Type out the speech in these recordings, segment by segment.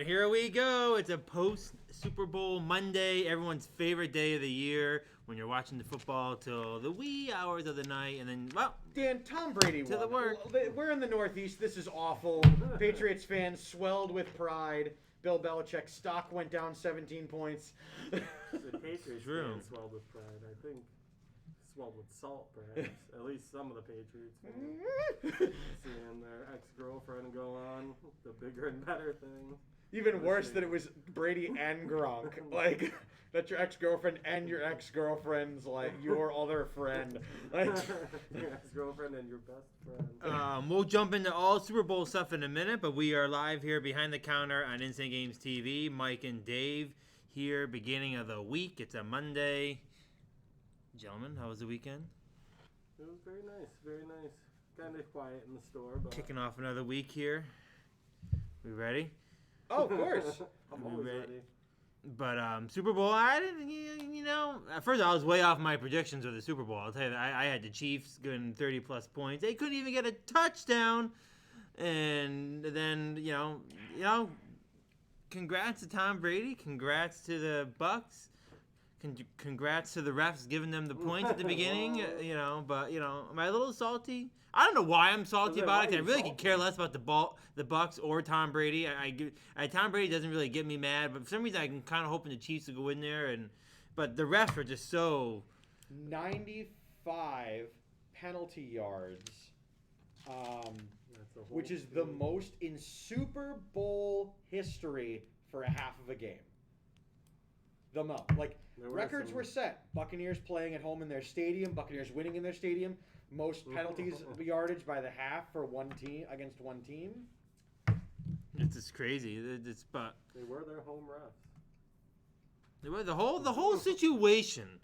Here we go. It's a post-Super Bowl Monday, everyone's favorite day of the year when you're watching the football till the wee hours of the night, and then, well, Dan, Tom Brady To the won. work. We're in the Northeast. This is awful. Patriots fans swelled with pride. Bill Belichick's stock went down 17 points. The Patriots True. fans swelled with pride. I think swelled with salt, perhaps. At least some of the Patriots fans. Seeing their ex-girlfriend go on the bigger and better thing. Even worse that it was Brady and Gronk. Like, that's your ex-girlfriend and your ex-girlfriend's, like, your other friend. Like, Your ex-girlfriend and your best friend. we'll jump into all Super Bowl stuff in a minute, but we are live here behind the counter on Instant Games TV. Mike and Dave here, beginning of the week. It's a Monday. Gentlemen, how was the weekend? It was very nice, very nice. Kind of quiet in the store, but Kicking off another week here. We ready? oh, of course. I'm always ready? ready. But Super Bowl, I didn't, you know, at first I was way off my predictions with the Super Bowl. I'll tell you that. I had the Chiefs getting 30-plus points. They couldn't even get a touchdown. And then, you know, congrats to Tom Brady. Congrats to the Bucks. Congrats to the refs giving them the points at the beginning, but, am I a little salty? I don't know why I'm salty about it, 'cause I really could care less about the Bucks or Tom Brady. Tom Brady doesn't really get me mad, but for some reason I'm kind of hoping the Chiefs will go in there, but the refs are just so... 95 penalty yards, That's a whole which is the thing. most in Super Bowl history for a half of a game. The most. Like, There were records some- were set. Buccaneers playing at home in their stadium. Buccaneers winning in their stadium. Most penalties yardage by the half for one team against one team. It's just crazy. But They were their home refs. the whole situation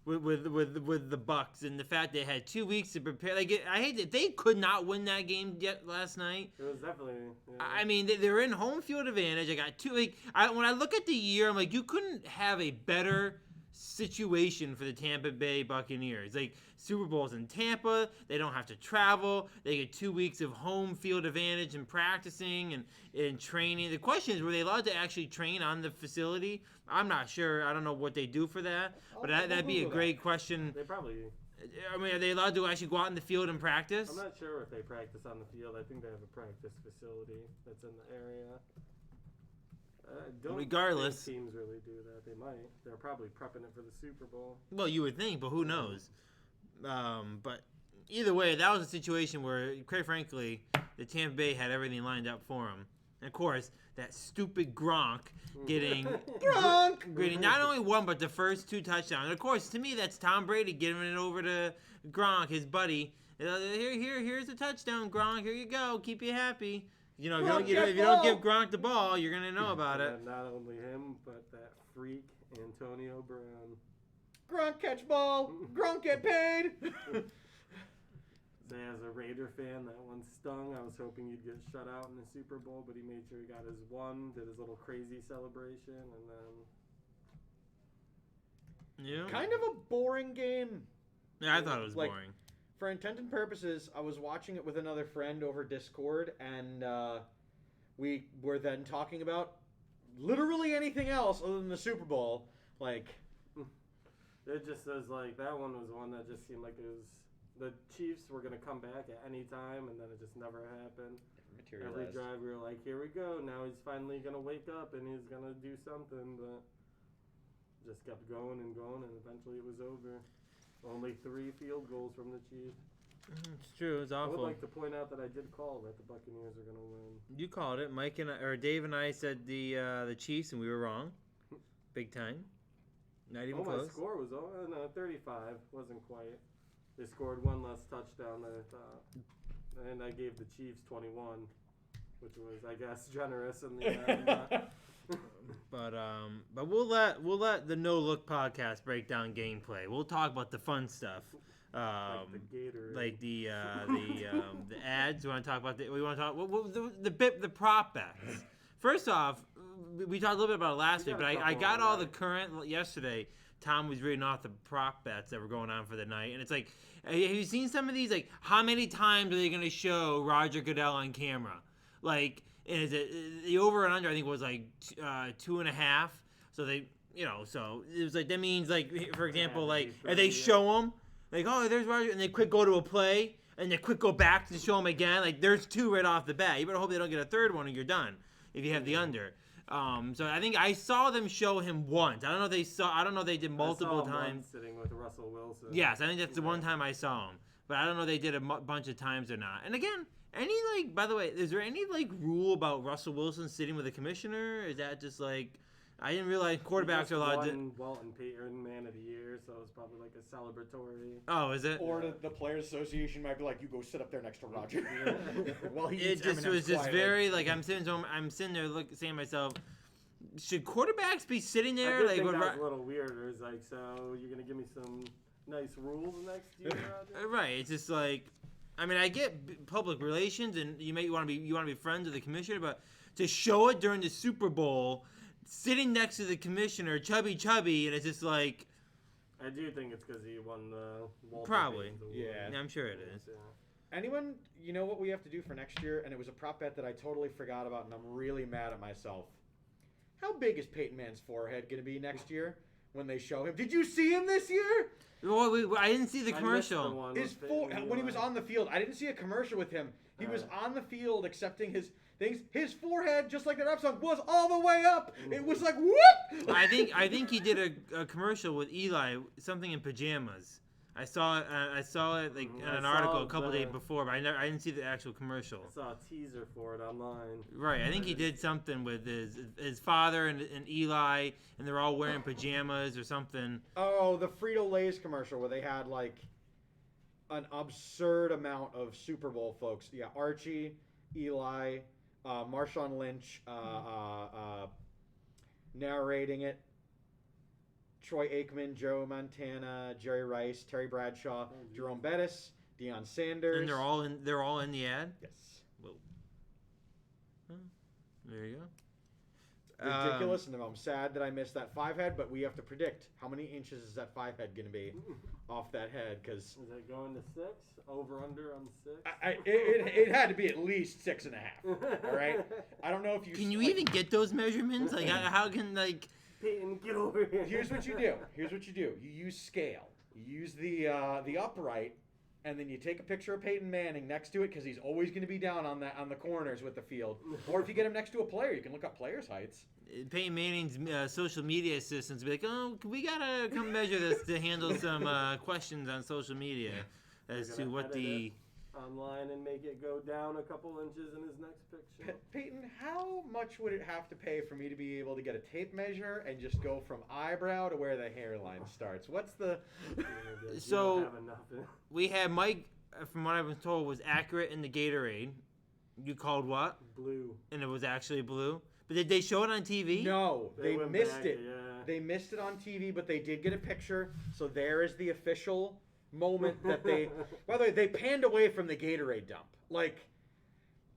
with the Bucks and the fact they had 2 weeks to prepare. Like, I hate that they could not win that game yet last night. It was definitely. Yeah. I mean, they're in home field advantage. I got two. When I look at the year, I'm like, you couldn't have a better situation for the Tampa Bay Buccaneers. Like, Super Bowl's in Tampa. They don't have to travel. They get 2 weeks of home field advantage and practicing and training. The question is, were they allowed to actually train on the facility? I'm not sure. I don't know what they do for that. But that'd be a great question. They probably. I mean, are they allowed to actually go out in the field and practice? I'm not sure if they practice on the field. I think they have a practice facility that's in the area. Don't Regardless. think teams really do that. They might. They're probably prepping it for the Super Bowl. Well, you would think, but who knows? But either way, that was a situation where, quite frankly, the Tampa Bay had everything lined up for him. And of course, that stupid Gronk getting not only one, but the first two touchdowns. And of course, to me, that's Tom Brady giving it over to Gronk, his buddy. Here's a touchdown, Gronk. Here you go. Keep you happy. If you don't give Gronk the ball, you're gonna know about it. And not only him, but that freak Antonio Brown. Gronk catch ball. Gronk get paid. Say, as a Raider fan, that one stung. I was hoping you'd get shut out in the Super Bowl, but he made sure he got his one, did his little crazy celebration, and then Yeah. Kind of a boring game. Yeah, I thought it was Like, boring. For intent and purposes, I was watching it with another friend over Discord, and we were then talking about literally anything else other than the Super Bowl. Like, it just says like that one was one that just seemed like it was the Chiefs were gonna come back at any time, and then it just never happened. Every materialized. drive we were like, here we go. Now he's finally gonna wake up and he's gonna do something, but just kept going, and eventually it was over. Only 3 field goals from the Chiefs. It's true. It's I would awful. like to point out that I did call that the Buccaneers are gonna win. You called it. Dave and I said the Chiefs, and we were wrong, big time. Not even My close. score was 35. Wasn't quite. They scored one less touchdown than I thought, and I gave the Chiefs 21, which was, I guess, generous in the end. But we'll let the No Look podcast break down gameplay. We'll talk about the fun stuff. Like the Gator. Like the ads. We want to talk about we want to talk what the prop bets. First off, we talked a little bit about it last We week, got but a I couple got on all that. the current yesterday. Tom was reading off the prop bets that were going on for the night, and it's like, have you seen some of these? Like, how many times are they going to show Roger Goodell on camera? Like, And the over and under I think was like 2.5. So they, so it was like that means like for example like if they show them like there's Roger and they quick go to a play and they quick go back to show them again like there's 2 right off the bat. You better hope they don't get a third one and you're done if you have the under. So I think I saw them show him once. I don't know if they did multiple times. Sitting with Russell Wilson. Yes, I think that's the one time I saw him. But I don't know if they did a bunch of times or not. And again, by the way, is there any rule about Russell Wilson sitting with a commissioner? Is that just I didn't realize quarterbacks are allowed to. Walton Payton Man of the Year, so it's probably like a celebratory. Oh, is it? Or the Players Association might be like, you go sit up there next to Roger. While he It eats just M&Ms was just quietly. very I'm sitting there saying to myself, should quarterbacks be sitting I there? did think what that was a little weird. It's like, so you're gonna give me some nice rules next year, Roger? Right. It's just I get public relations, and you want to be friends with the commissioner, but to show it during the Super Bowl, sitting next to the commissioner, chubby, and it's just I do think it's because he won the Walter Probably. Payton Award. Yeah. I'm sure it is. Yeah. Anyone, you know what we have to do for next year? And it was a prop bet that I totally forgot about, and I'm really mad at myself. How big is Peyton Mann's forehead going to be next year when they show him? Did you see him this year? Well, I didn't see the I missed commercial. the one His with when he was Eli. on the field, I didn't see a commercial with him. He was on the field accepting his things. His forehead, just like the rap song, was all the way up. It was like whoop. I think he did a commercial with Eli, something in pajamas. I saw it in I an saw article a couple the- days before, but I didn't see the actual commercial. I saw a teaser for it online. Right, I think he did something with his father and Eli, and they're all wearing pajamas or something. Oh, the Frito-Lay's commercial where they had an absurd amount of Super Bowl folks. Yeah, Archie, Eli, Marshawn Lynch narrating it. Troy Aikman, Joe Montana, Jerry Rice, Terry Bradshaw, Jerome Bettis, Deion Sanders. And they're all in the ad. Yes. Whoa. Huh. There you go. Ridiculous, and I'm sad that I missed that 5 head, but we have to predict how many inches is that 5 head going to be off that head, because Is it going to 6? Over under on 6? it had to be at least 6.5. All right, I don't know if you Can you even get those measurements? How can Peyton, get over here. Here's what you do. You use scale. You use the upright, and then you take a picture of Peyton Manning next to it because he's always going to be down on the corners with the field. Or if you get him next to a player, you can look up players' heights. Peyton Manning's social media assistants be like, oh, we gotta come measure this to handle some questions on social media as You're to gonna what edit the. it online and make it go down a couple inches in his next picture. Peyton, how much would it have to pay for me to be able to get a tape measure and just go from eyebrow to where the hairline starts? What's the... You So- don't have enough. We had Mike, from what I was told, was accurate in the Gatorade. You called what? Blue. And it was actually blue. But did they show it on TV? No, they went missed back, it. Yeah. They missed it on TV, but they did get a picture. So there is the official moment that they... By the way, they panned away from the Gatorade dump.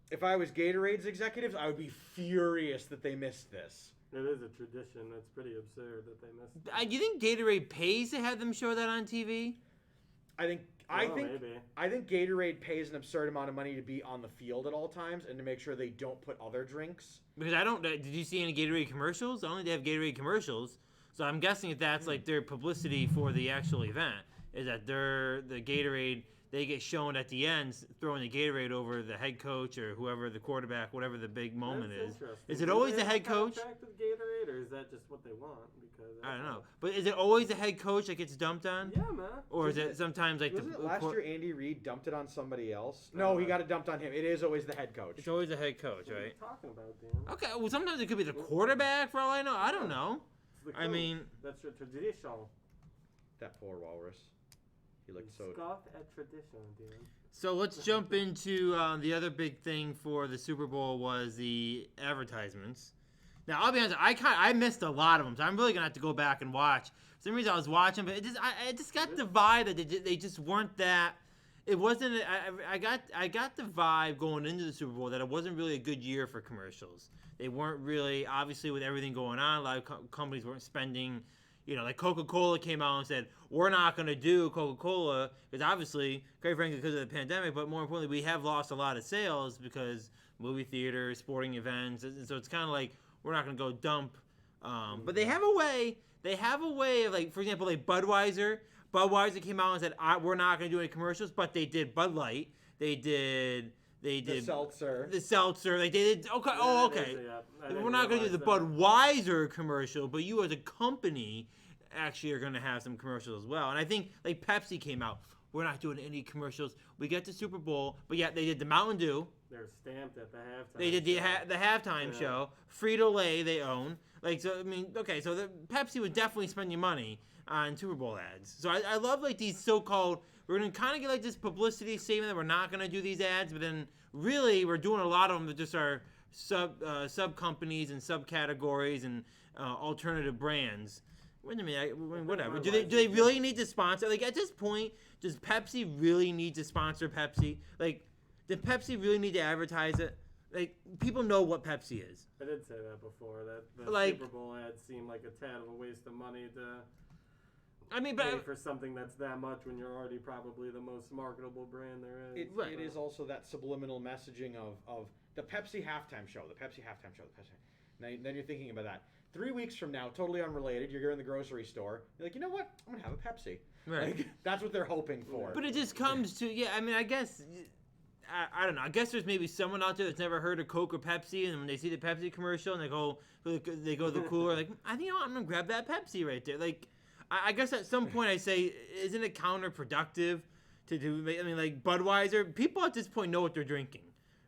If I was Gatorade's executives, I would be furious that they missed this. It is a tradition. It's pretty absurd that they missed. You think Gatorade pays to have them show that on TV? I think Maybe. I think Gatorade pays an absurd amount of money to be on the field at all times and to make sure they don't put other drinks. Because I don't. Did you see any Gatorade commercials? I only have Gatorade commercials, so I'm guessing that that's their publicity for the actual event. Is that the Gatorade? They get shown at the end throwing the Gatorade over the head coach or whoever the quarterback, whatever the big moment That's is. interesting. Is it Do always they the have head a coach? contract with Gatorade, or is that just what they want? Because I don't know. But is it always the head coach that gets dumped on? Yeah, man. Or is it sometimes Wasn't it last year Andy Reid dumped it on somebody else? No, he got it dumped on him. It is always the head coach. It's always the head coach, What are you right? talking about, Dan? Okay, well sometimes it could be the quarterback for all I know. I don't know. It's the I coach. mean- That's your tradition. That poor walrus. He looked so... Scoff at tradition, Dan. So let's jump into the other big thing for the Super Bowl was the advertisements. Now I'll be honest, I missed a lot of them, so I'm really gonna have to go back and watch. For some reason I was watching, but I just got the vibe that they just weren't that. It wasn't. I got the vibe going into the Super Bowl that it wasn't really a good year for commercials. They weren't really, obviously with everything going on. A lot of companies weren't spending. Like Coca-Cola came out and said, we're not going to do Coca-Cola because obviously, quite frankly, because of the pandemic, but more importantly, we have lost a lot of sales because movie theaters, sporting events. And so it's kind of like we're not going to go dump. But they have a way. They have a way of, like, for example, like Budweiser. Budweiser came out and said, we're not going to do any commercials, but they did Bud Light. They did The seltzer. The seltzer. They did. Okay. Oh, okay. We're not going to do the Budweiser commercial, but you as a company actually are going to have some commercials as well. And I think, like, Pepsi came out. We're not doing any commercials. We get the Super Bowl, but yeah, they did the Mountain Dew. They're stamped at the halftime. They did the halftime show. Frito-Lay they own. Like, so I mean, okay, so the Pepsi would definitely spend your money on Super Bowl ads. So I love, like, these so-called, we're gonna kind of get like this publicity statement that we're not gonna do these ads, but then really we're doing a lot of them that just are sub companies and subcategories and alternative brands. Wait a minute, whatever. Do they really need to sponsor? Like, at this point, does Pepsi really need to sponsor Pepsi? Like, did Pepsi really need to advertise it? Like, people know what Pepsi is. I did say that before. That the Like- Super Bowl ad seemed like a tad of a waste of money to I mean, pay but for something that's that much when you're already probably the most marketable brand there is. It is also that subliminal messaging of the Pepsi halftime show. Then you're thinking about that. 3 weeks from now, totally unrelated, you're in the grocery store. You're like, you know what? I'm gonna have a Pepsi. Right. Like, that's what they're hoping for. But it just comes to, yeah, I mean, I guess, I don't know. I guess there's maybe someone out there that's never heard of Coke or Pepsi, and when they see the Pepsi commercial and they go to the cooler, like, I think, you know what, I'm going to grab that Pepsi right there. Like, I guess at some point I say, isn't it counterproductive to do, I mean, like, Budweiser, people at this point know what they're drinking.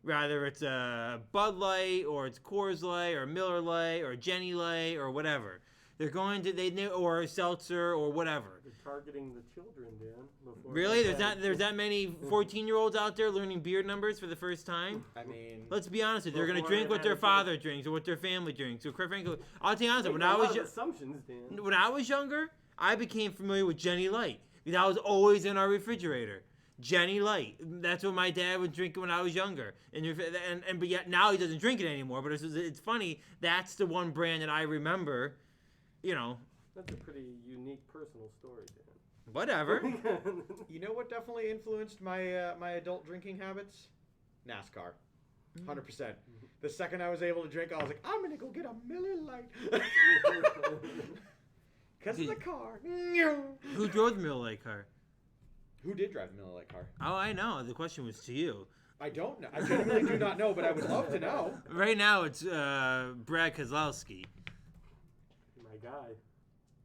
Rather it's a Bud Light, or it's Coors Light, or Miller Light, or Jenny Light, or whatever. They're going to, or a seltzer, or whatever. You're targeting the children, Dan. Before Really? they There's that many 14-year-olds out there learning beer numbers for the first time? I mean, Let's be honest with you. They're going to Before drink they what had their a kid. father drinks or what their family drinks. So, quite frankly, I'll tell you honestly, Making a lot of assumptions, Dan. when I was younger, I became familiar with Jenny Light. That was always in our refrigerator. Jenny Light. That's what my dad would drink when I was younger. But yet now he doesn't drink it anymore. But it's funny. That's the one brand that I remember, you know. That's a pretty unique personal story, Whatever. Dan. you know what definitely influenced my my adult drinking habits? NASCAR. 100%. The second I was able to drink, I was like, I'm gonna go get a Miller Lite. Because of the car. Who drove the Miller Lite car? Who did drive the Miller Lite car? Oh, I know. The question was to you. I don't know. I genuinely do not know, but I would love to know. Right now, it's Brad Keselowski. My guy.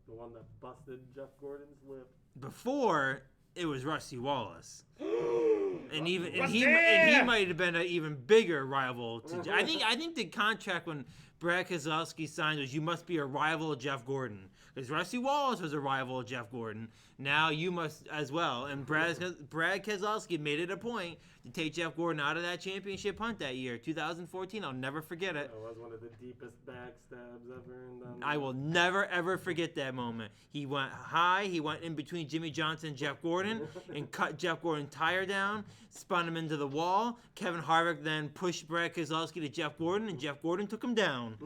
The one that busted Jeff Gordon's lip. Before, it was Rusty Wallace. And he Rusty! might have been an even bigger rival to. I think the contract when Brad Keselowski signed was you must be a rival of Jeff Gordon, because Rusty Wallace was a rival of Jeff Gordon. Now you must as well. And Brad Keselowski made it a point to take Jeff Gordon out of that championship hunt that year, 2014. I'll never forget it. That was one of the deepest backstabs ever. I will never ever forget that moment. He went high. He went in between Jimmy Johnson and Jeff Gordon and cut Jeff Gordon's tire down, spun him into the wall. Kevin Harvick then pushed Brad Keselowski to Jeff Gordon, and Jeff Gordon took him down.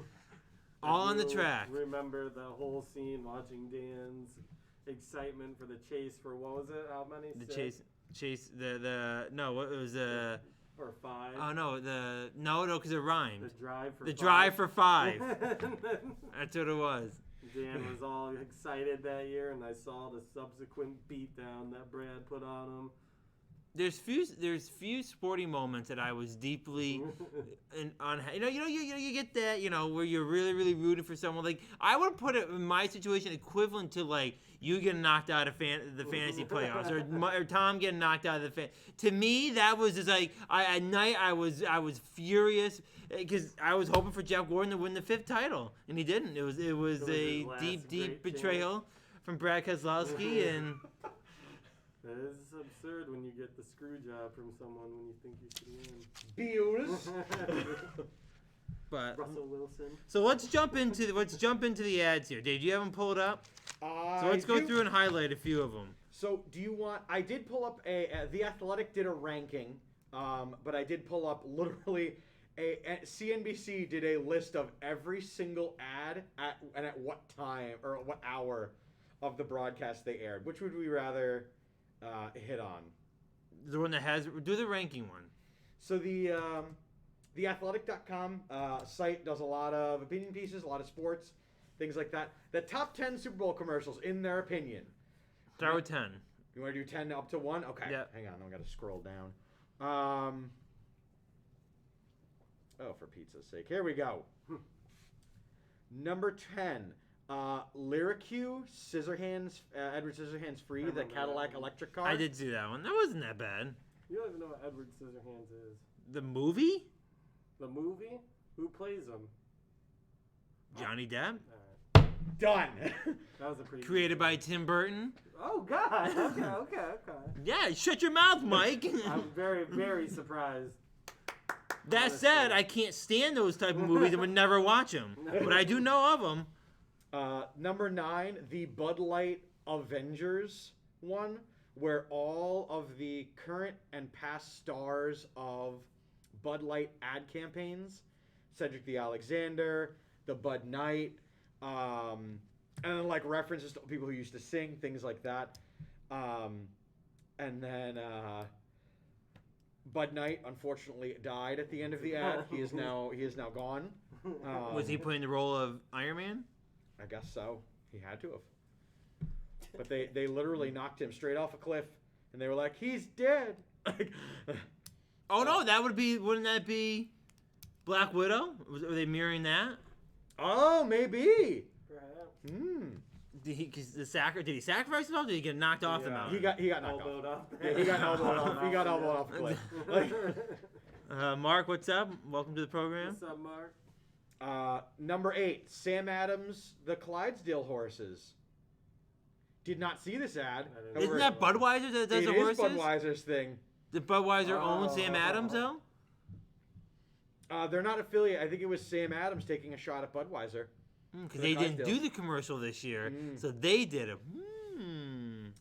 All on the track. Remember the whole scene, watching Dan's excitement for the chase for what was it? How many? The Six? chase no, it was Or 5. oh no, because it rhymed. The Drive for 5. And then That's what it was. Dan was all excited that year, and I saw the subsequent beatdown that Brad put on him. There's few sporting moments that I was deeply you get that, where you're really rooting for someone. Like, I would put it in my situation equivalent to, like, you getting knocked out of the fantasy playoffs or Tom getting knocked out of the to me that was just like at night I was furious because I was hoping for Jeff Gordon to win the 5th title, and he didn't. It was his a last deep great betrayal from Brad Keselowski. And It is absurd when you get the screw job from someone when you think you should win. Beals. but Russell Wilson. so let's jump into the ads here. Dave, do you have them pulled up? So let's go through and highlight a few of them. So do you want? I did pull up The Athletic did a ranking, but I did pull up literally CNBC did a list of every single ad at what time or what hour of the broadcast they aired. Which would we rather hit on? The one that has do the ranking one. So the TheAthletic.com site does a lot of opinion pieces, a lot of sports, things like that. The top 10 Super Bowl commercials, in their opinion. Start with 10. You want to do 10 up to 1? Okay. Yep. Hang on, I got to scroll down. Oh, for pizza's sake. Here we go. Number 10. Lyricue, Scissorhands, Edward Scissorhands Free, the remember Cadillac that one. electric car. I did see that one. That wasn't that bad. You don't even know what Edward Scissorhands is. The movie? The movie? Who plays him? Johnny Depp? Alright. Done. That was a pretty Created by Tim Burton? Oh, God. Okay. Yeah, shut your mouth, Mike. I'm very, very surprised. That honestly. said, I can't stand those type of movies and would never watch them. But I do know of them. Number 9, the Bud Light Avengers one, where all of the current and past stars of Bud Light ad campaigns, Cedric the Alexander, the Bud Knight, and then like references to people who used to sing, things like that. And then Bud Knight unfortunately died at the end of the ad. He is now gone. Was he playing the role of Iron Man? I guess so. He had to have. But they literally knocked him straight off a cliff, and they were like, "He's dead." Oh no, wouldn't that be Black Widow? Were they mirroring that? Oh, maybe. Perhaps. Hmm. Did he sacrifice himself? Or did he get knocked off the Yeah. mountain? He got knocked Elbowed off. off. Yeah, he got elbowed off. He got elbowed off a cliff. Like, Mark, what's up? Welcome to the program. What's up, Mark? number 8, Sam Adams, the Clydesdale horses. Did not see this ad. I didn't. Isn't that Budweiser that does It the is horses? Budweiser's thing. Did Budweiser own Oh. Sam Adams though? They're not affiliate. I think it was Sam Adams taking a shot at Budweiser. Because The they didn't do Clydesdales. the commercial this year, Mm. so they did it.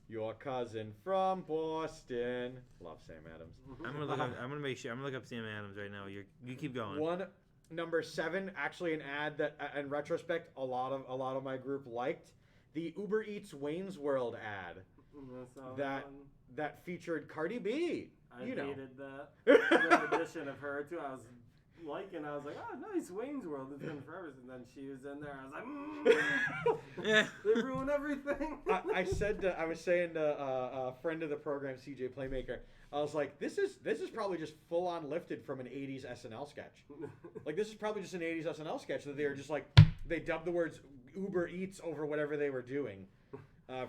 Your cousin from Boston. Love Sam Adams. I'm gonna look up. I'm gonna look up Sam Adams right now. You keep going. One, number 7, actually an ad that, in retrospect, a lot of my group liked. The Uber Eats Wayne's World ad That that featured Cardi B. I You know. hated that. The addition of her too. I was like, oh, nice, Wayne's World. It's been forever. And then she was in there. I was like, Yeah. they ruin everything. I was saying to a friend of the program, CJ Playmaker, I was like, this is probably just full on lifted from an 80s SNL sketch. Like, this is probably just an 80s SNL sketch that they were just like, they dubbed the words Uber Eats over whatever they were doing.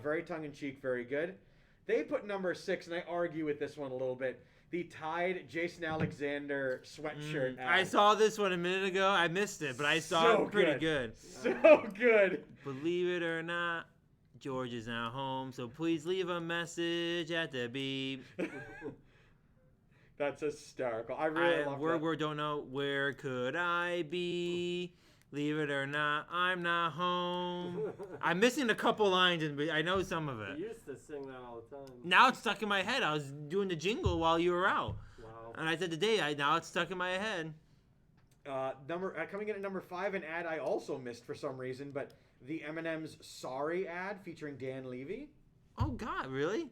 Very tongue-in-cheek, very good. They put number 6, and I argue with this one a little bit. The Tide Jason Alexander sweatshirt ad. I saw this one a minute ago. I missed it, but I saw So it pretty good. good. So good. Believe it or not, George is now home, so please leave a message at the beep. That's hysterical. I really love that. Word don't know where could I be. Leave it or not, I'm not home. I'm missing a couple lines, but I know some of I it. used to sing that all the time. Now it's stuck in my head. I was doing the jingle while you were out, Wow. and I said today. Now it's stuck in my head. Coming in at number 5, an ad I also missed for some reason, but the M&M's Sorry ad featuring Dan Levy. Oh God, really?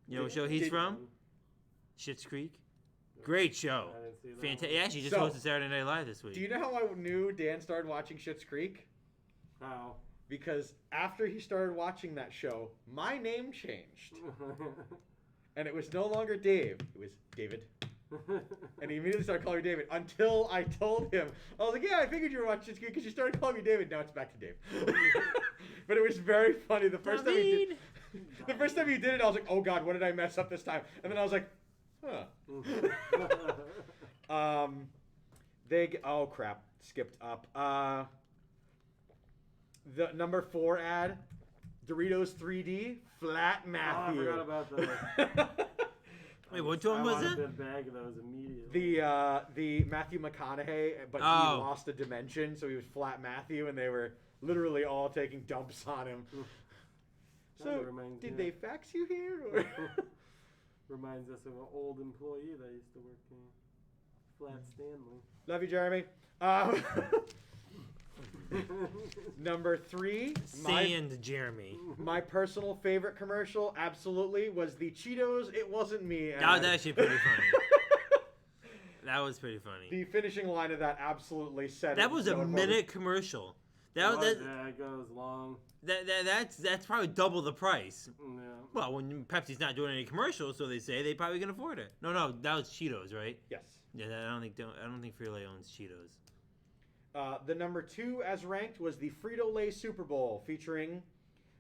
You know what show he's Did- from? Schitt's Creek. Great show. I didn't see that. Fantastic. He actually just So, hosted Saturday Night Live this week. Do you know how I knew Dan started watching Schitt's Creek? How? Because after he started watching that show, my name changed. And it was no longer Dave, it was David. And he immediately started calling me David until I told him. I was like, yeah, I figured you were watching Schitt's Creek because you started calling me David. Now it's back to Dave. But it was very funny. The first time he did it, I was like, oh God, what did I mess up this time? And then I was like, huh. Oh crap, skipped up. The number 4 ad, Doritos 3D, Flat Oh, I Matthew. forgot about that. Wait, what one I was wanted it? a bag of those immediately. the Matthew McConaughey, but he Oh. lost a dimension, so he was Flat Matthew, and they were literally all taking dumps on him. Kinda So, reminds did me they of- fax you here? Or? Reminds us of an old employee that used to work here. Flat Stanley. Love you, Jeremy. Number 3, Sand Jeremy. my personal favorite commercial, absolutely, was the Cheetos It Wasn't Me ad. That was actually pretty funny. That was pretty funny. The finishing line of that absolutely said That it. was a No, it minute commercial. Yeah, it goes long. That's probably double the price. Yeah. Well, when Pepsi's not doing any commercials, so they say they probably can afford it. No, that was Cheetos, right? Yes. Yeah, I don't think Frito-Lay owns Cheetos. The number 2 as ranked was the Frito-Lay Super Bowl featuring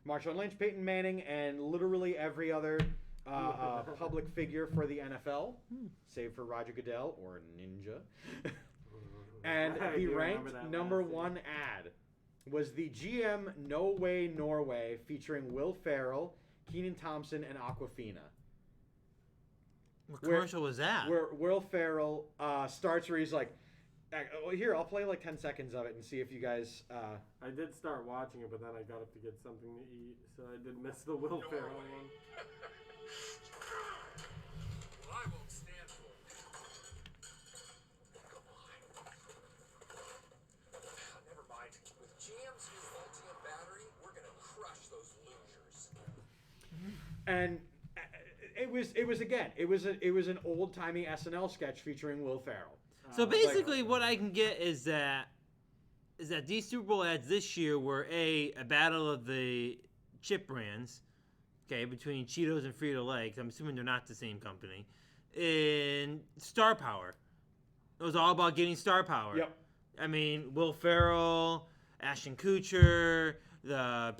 Marshawn Lynch, Peyton Manning, and literally every other public figure for the NFL, save for Roger Goodell or Ninja. And I the do remember ranked that number last 1 ad was the GM No Way Norway featuring Will Ferrell, Keenan Thompson, and Aquafina. What commercial was that? Where Will Ferrell starts where he's like, here, I'll play like 10 seconds of it and see if you guys... I did start watching it, but then I got up to get something to eat, so I did miss the Will Ferrell one. Well, I won't stand for it. Come on. Never mind. With GM's new Ultium battery, we're gonna crush those losers. And it was an old-timey SNL sketch featuring Will Ferrell. So basically, what I can get is that these Super Bowl ads this year were a battle of the chip brands, okay, between Cheetos and Frito-Lay. 'Cause I'm assuming they're not the same company. And star power. It was all about getting star power. Yep. I mean, Will Ferrell, Ashton Kutcher, the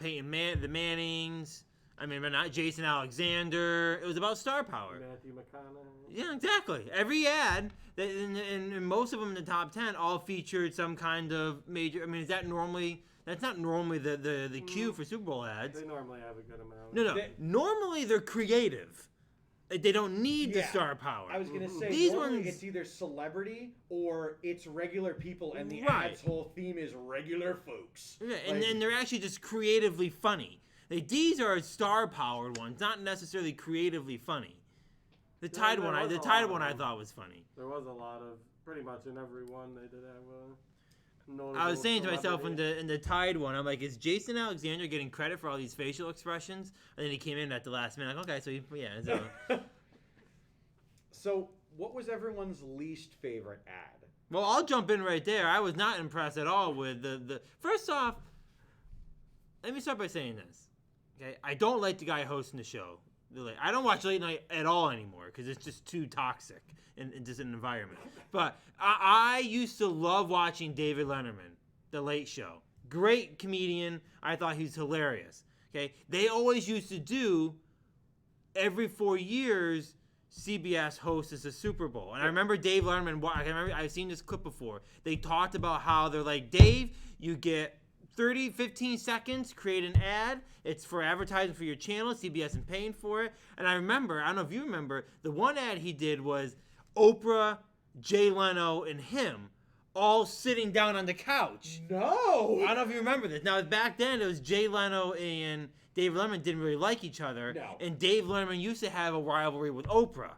Mannings. I mean, but not Jason Alexander. It was about star power. Matthew McConaughey. Yeah, exactly. Every ad, and most of them in the top 10, all featured some kind of major. I mean, that's not normally the cue for Super Bowl ads. They normally have a good amount. No. Normally they're creative. Like, they don't need the star power. I was gonna say These normally ones- it's either celebrity or it's regular people, and the Right. ad's whole theme is regular folks. Yeah, and Like, then they're actually just creatively funny. Like, these are star-powered ones, not necessarily creatively funny. The Tide there one, was the a Tide lot one, of I them. thought was funny. There was a lot of, pretty much in every one, they did have a notable I was saying to myself celebrity. in the Tide one, I'm like, is Jason Alexander getting credit for all these facial expressions? And then he came in at the last minute, like, okay, so so. So, what was everyone's least favorite ad? Well, I'll jump in right there. I was not impressed at all with the. First off, let me start by saying this. Okay, I don't like the guy hosting the show. I don't watch late night at all anymore because it's just too toxic in just an environment. But I used to love watching David Letterman, The Late Show. Great comedian. I thought he was hilarious. Okay, they always used to do every 4 years. CBS hosts a Super Bowl. And I remember Dave Letterman, I've seen this clip before. They talked about how they're like, Dave, you get 15 seconds, create an ad. It's for advertising for your channel. CBS isn't paying for it. And I don't know if you remember, the one ad he did was Oprah, Jay Leno, and him all sitting down on the couch. No! I don't know if you remember this. Now, back then, it was Jay Leno and Dave Letterman didn't really like each other. No. And Dave Letterman used to have a rivalry with Oprah.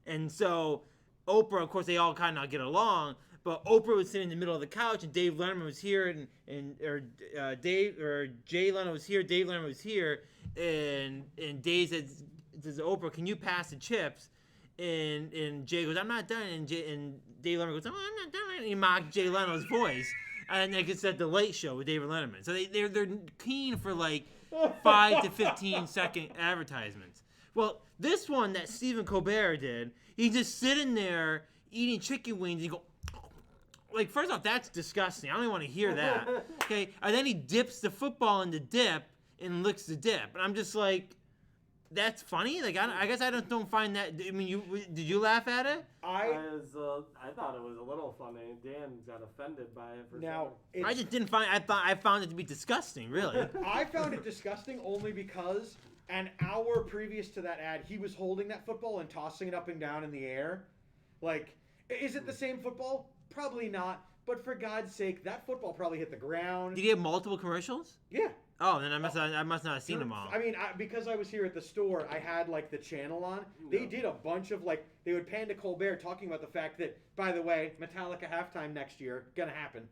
And so Oprah, of course, they all kind of get along. But Oprah was sitting in the middle of the couch, and Dave Letterman was here, Jay Leno was here, Dave Letterman was here, and Dave says to Oprah, "Can you pass the chips?" And Jay goes, "I'm not done." And Dave Letterman goes, "Oh, I'm not done." And he mocked Jay Leno's voice, and like it said, The Late Show with David Letterman. So they're keen for like 5 to 15 second advertisements. Well, this one that Stephen Colbert did, he's just sitting there eating chicken wings, and you go. Like, first off, that's disgusting. I don't even want to hear that. Okay? And then he dips the football in the dip and licks the dip. And I'm just like, that's funny? Like, I guess I don't find that. I mean, did you laugh at it? I thought it was a little funny. Dan got offended by it for Now, some. I just didn't find. I found it to be disgusting. Really. I found it disgusting only because an hour previous to that ad, he was holding that football and tossing it up and down in the air. Like, is it the same football? Probably not. But for God's sake, that football probably hit the ground. Did he have multiple commercials? Yeah. Oh, then I must not have seen them all. I mean, because I was here at the store, I had like the channel on. They did a bunch of like, they would pan to Colbert talking about the fact that, by the way, Metallica halftime next year, gonna happen.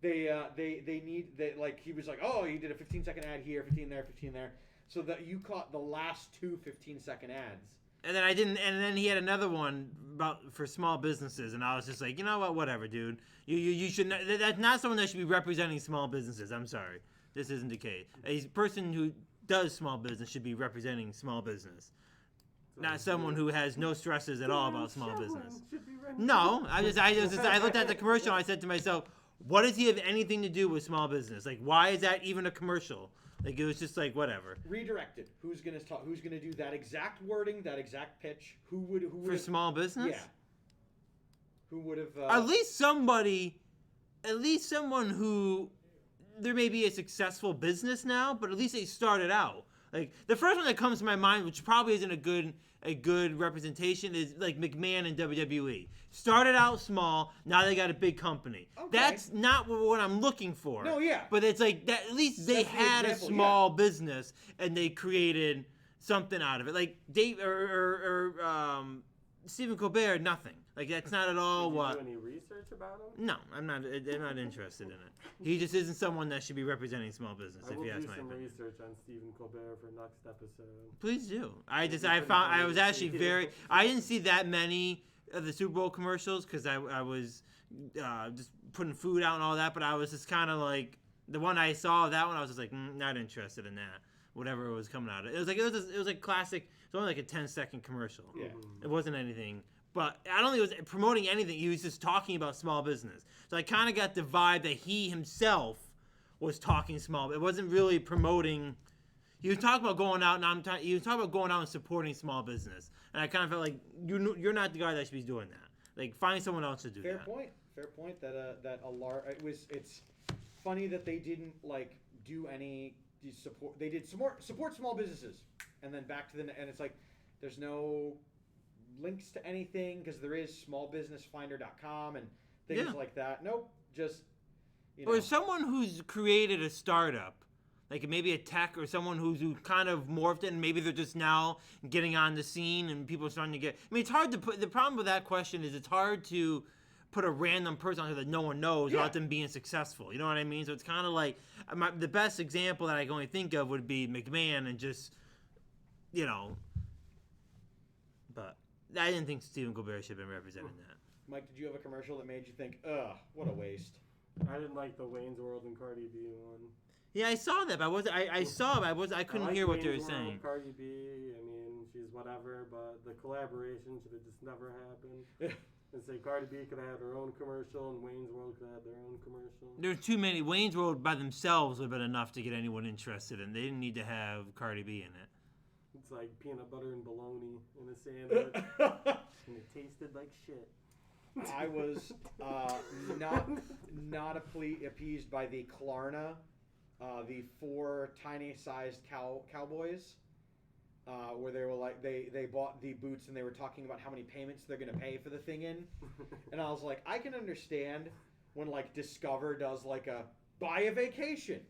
They need that, like, he was like, oh, he did a 15-second ad here, 15 there, 15 there, so that you caught the last two 15-second ads. And then I didn't. And then he had another one about for small businesses, and I was just like, you know what, whatever, dude. You should not. That's not someone that should be representing small businesses. I'm sorry, this isn't the case. A person who does small business should be representing small business, not someone who has no stresses at all about small business. No, I looked at the commercial and I said to myself, what does he have anything to do with small business? Like, why is that even a commercial? Like, it was just like, whatever. Redirected. Who's gonna talk? Who's gonna do that exact wording, that exact pitch? Who would For small business? Yeah. Who would have? At least someone who, there may be a successful business now, but at least they started out. Like, the first one that comes to my mind, which probably isn't a good representation, is like McMahon in WWE. Started out small, now they got a big company. Okay. That's not what I'm looking for. No, yeah. But it's like that. At least they That's the had example, a small business and they created something out of it. Like Dave Stephen Colbert, nothing. Like, that's not at all Did you what. do any research about him? No, I'm not interested in it. He just isn't someone that should be representing small business. I If will you ask do my some opinion. research on Stephen Colbert for next episode. Please do. I was actually very. I didn't see that many of the Super Bowl commercials because I was just putting food out and all that. But I was just kind of like the one I saw, that one I was just like not interested in that. Whatever was coming out of it. It was like classic. It was only like a 10-second commercial. Yeah. It wasn't anything. But I don't think it was promoting anything. He was just talking about small business. So I kind of got the vibe that he himself was talking small. It wasn't really promoting. He was talking about going out, and he was talking about going out and supporting small business. And I kind of felt like you're not the guy that should be doing that. Like, find someone else to do Fair that. point. Fair point. It's funny that they didn't like do any support. They did support small businesses, and then back to and it's like there's no links to anything because there is smallbusinessfinder.com and things like that. Nope, just Or someone who's created a startup, like maybe a tech or someone who kind of morphed it, and maybe they're just now getting on the scene and people are starting to get. I mean, it's hard to put. The problem with that question is it's hard to put a random person on here that no one knows without them being successful. You know what I mean? So it's kind of like the best example that I can only think of would be McMahon and just, but. I didn't think Stephen Colbert should have been representing that. Mike, did you have a commercial that made you think, ugh, what a waste? I didn't like the Wayne's World and Cardi B one. Yeah, I saw that, but I couldn't hear what they were saying. Cardi B, I mean, she's whatever, but the collaboration should have just never happened. And say Cardi B could have had her own commercial and Wayne's World could have had their own commercial. There's too many. Wayne's World by themselves would have been enough to get anyone interested in. They didn't need to have Cardi B in it. It's like peanut butter and bologna in a sandwich, and it tasted like shit. I was not appeased by the Klarna, the 4 tiny-sized cowboys, where they were like they bought the boots and they were talking about how many payments they're gonna pay for the thing in, and I was like, I can understand when like Discover does like a buy a vacation,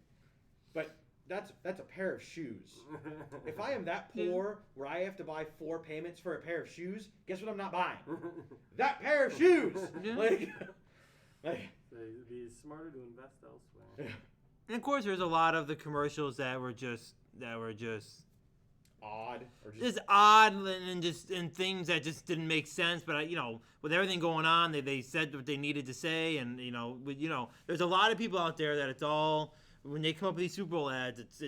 but. That's a pair of shoes. If I am that poor where I have to buy 4 payments for a pair of shoes, guess what I'm not buying? That pair of shoes! Yeah. Like So it'd be smarter to invest elsewhere. And of course, there's a lot of the commercials that were just odd. Or just odd and things that just didn't make sense. But with everything going on, they said what they needed to say, and there's a lot of people out there that it's all. When they come up with these Super Bowl ads, it's